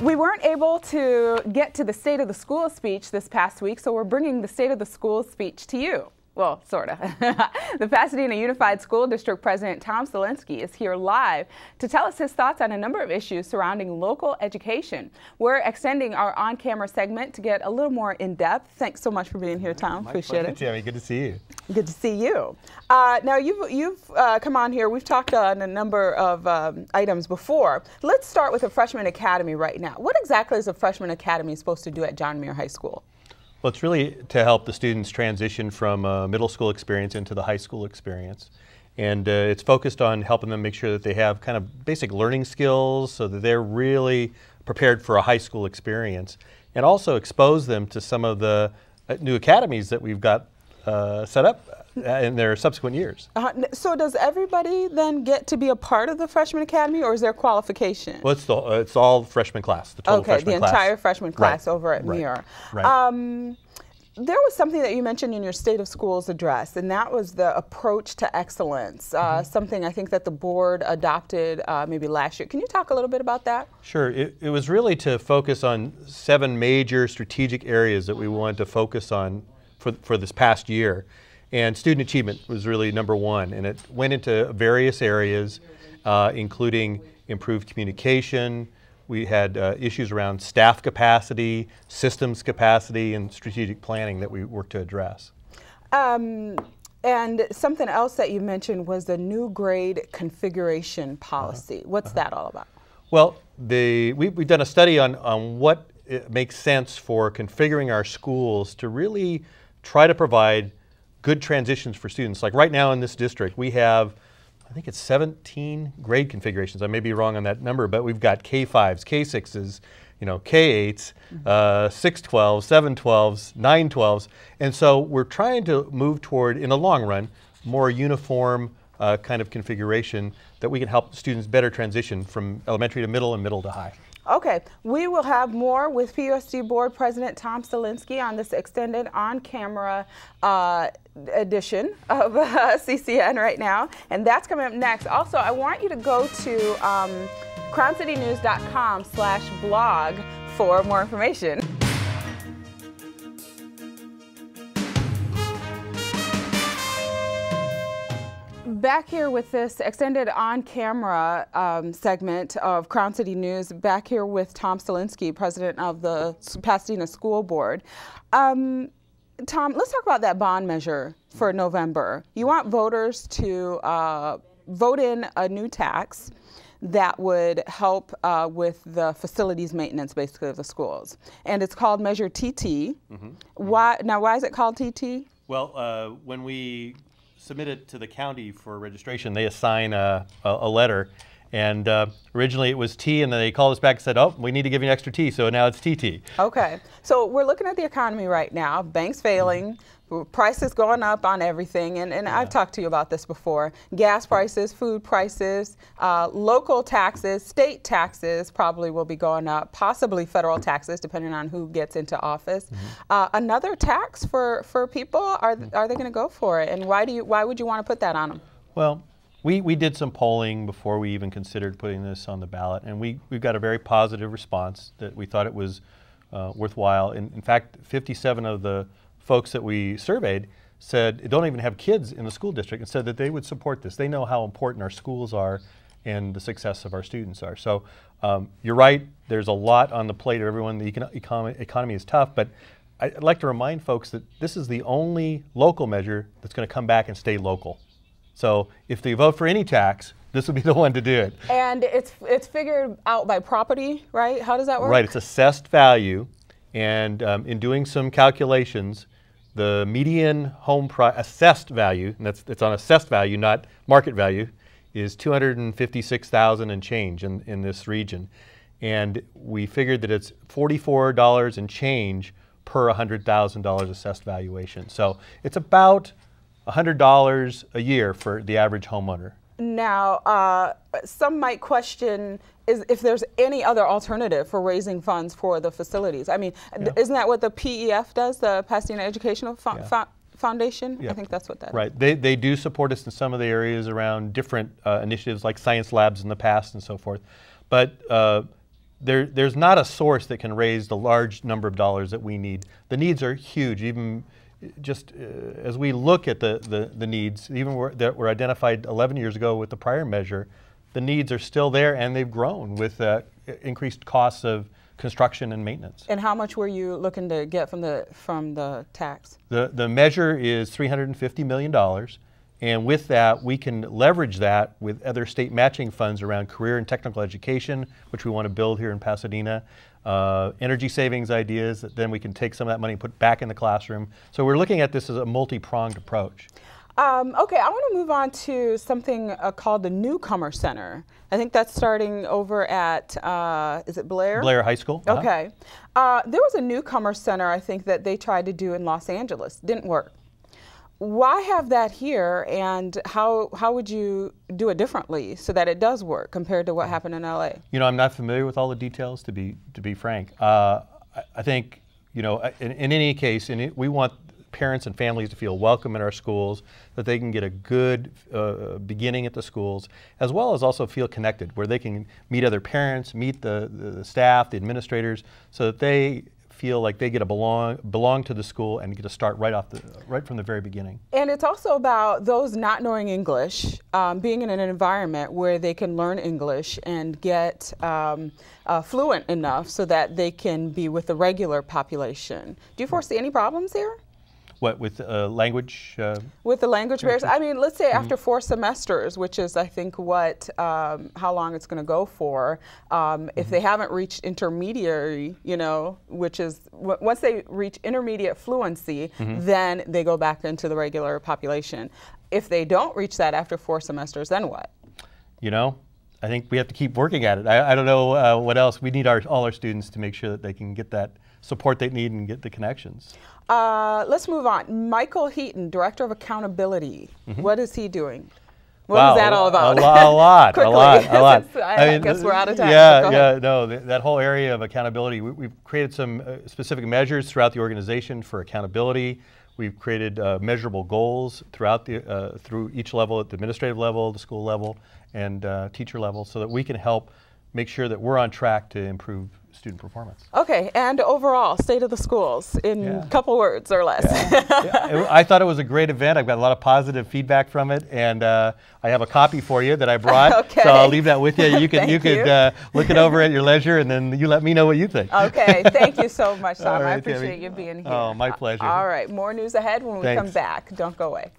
We weren't able to get to the State of the School speech this past week, so we're bringing the State of the School speech to you. Well, sort of. The Pasadena Unified School District President Tom Selinske is here live to tell us his thoughts on a number of issues surrounding local education. We're extending our on-camera segment to get a little more in-depth. Thanks so much for being here, Tom. Appreciate it. Tami, good to see you. Good to see you. Now, you've come on here. We've talked on a number of items before. Let's start with the Freshman Academy right now. What exactly is a Freshman Academy supposed to do at John Muir High School? Well, it's really to help the students transition from a middle school experience into the high school experience. And it's focused on helping them make sure that they have kind of basic learning skills so that they're really prepared for a high school experience. And also expose them to some of the new academies that we've got set up in their subsequent years. So does everybody then get to be a part of the Freshman Academy, or is there qualification? Well, it's all freshman class, the total freshman class. Okay, the entire freshman class over at Right. Muir. Right. There was something that you mentioned in your State of Schools address, and that was the approach to excellence, something I think that the board adopted maybe last year. Can you talk a little bit about that? Sure. It was really to focus on 7 major strategic areas that we wanted to focus on for this past year. And student achievement was really number 1, and it went into various areas, including improved communication. We had issues around staff capacity, systems capacity, and strategic planning that we worked to address. And something else that you mentioned was the new grade configuration policy. What's that all about? Well, we've done a study on what it makes sense for configuring our schools to really try to provide good transitions for students. Like right now in this district, we have, I think it's 17 grade configurations. I may be wrong on that number, but we've got K5s, K6s, K8s, 612s, 712s, 912s. And so we're trying to move toward, in the long run, more uniform kind of configuration that we can help students better transition from elementary to middle and middle to high. Okay, we will have more with PUSD Board President Tom Selinske on this extended on-camera edition of CCN right now, and that's coming up next. Also, I want you to go to crowncitynews.com/blog for more information. Back here with this extended on-camera segment of Crown City News, back here with Tom Selinske, president of the Pasadena School Board. Tom, let's talk about that bond measure for November. You want voters to vote in a new tax that would help with the facilities maintenance, basically, of the schools. And it's called Measure TT. Why is it called TT? Well, when we submit it to the county for registration, they assign a letter, and originally it was T, and then they called us back and said, oh, we need to give you an extra T, so now it's TT. Okay, so we're looking at the economy right now, banks failing, prices going up on everything, and I've talked to you about this before. Gas prices, food prices, local taxes, state taxes probably will be going up, possibly federal taxes depending on who gets into office. Another tax for people, are they going to go for it, and why would you want to put that on them? Well, we did some polling before we even considered putting this on the ballot, and we've got a very positive response that we thought it was worthwhile. In fact, 57 of the folks that we surveyed said don't even have kids in the school district and said that they would support this. They know how important our schools are and the success of our students are. So you're right, there's a lot on the plate of everyone. The economy is tough, but I'd like to remind folks that this is the only local measure that's going to come back and stay local. So if they vote for any tax, this would be the one to do it. And it's figured out by property, right? How does that work? Right, it's assessed value, and in doing some calculations, the median home price assessed value, and it's on assessed value, not market value, is $256,000 and change in this region. And we figured that it's $44 and change per $100,000 assessed valuation. So it's about $100 a year for the average homeowner. Now, some might question if there's any other alternative for raising funds for the facilities. I mean, isn't that what the PEF does, the Pasadena Educational Foundation? Yeah. I think that's what that is. Right. They do support us in some of the areas around different initiatives like science labs in the past and so forth. But there's not a source that can raise the large number of dollars that we need. The needs are huge. Even just as we look at the needs, even that were identified 11 years ago with the prior measure, the needs are still there, and they've grown with increased costs of construction and maintenance. And how much were you looking to get from the tax? The measure is $350 million, and with that we can leverage that with other state matching funds around career and technical education, which we want to build here in Pasadena, energy savings ideas that then we can take some of that money and put back in the classroom. So we're looking at this as a multi-pronged approach. Okay, I want to move on to something called the Newcomer Center. I think that's starting over at, is it Blair? Blair High School. Okay. There was a Newcomer Center, I think, that they tried to do in Los Angeles. Didn't work. Why have that here, and how would you do it differently so that it does work compared to what happened in LA? You know, I'm not familiar with all the details, to be frank. I think, you know, in any case, we want parents and families to feel welcome in our schools, that they can get a good beginning at the schools, as well as also feel connected, where they can meet other parents, meet the staff, the administrators, so that they feel like they get to belong to the school and get to start right from the very beginning. And it's also about those not knowing English, being in an environment where they can learn English and get fluent enough so that they can be with the regular population. Do you foresee any problems here? What, with language? With the language barriers? I mean, let's say after 4 semesters, which is, I think, how long it's going to go for. If they haven't reached intermediary, you know, which is, once they reach intermediate fluency, then they go back into the regular population. If they don't reach that after 4 semesters, then what? You know, I think we have to keep working at it. I don't know what else. We need all our students to make sure that they can get that support they need and get the connections. Let's move on. Michael Heaton, Director of Accountability. What is he doing? What is that all about? A lot. I guess we're out of time. No, that whole area of accountability, we've created some specific measures throughout the organization for accountability. We've created measurable goals through each level, at the administrative level, the school level, and teacher level, so that we can help make sure that we're on track to improve student performance. Okay, and overall, state of the schools in a couple words or less. I thought it was a great event. I've got a lot of positive feedback from it, and I have a copy for you that I brought, so I'll leave that with you. You could look it over at your leisure, and then you let me know what you think. Okay, thank you so much, Tom. Right, I appreciate Tami. you being here. Oh, my pleasure. All right, more news ahead when we come back. Don't go away.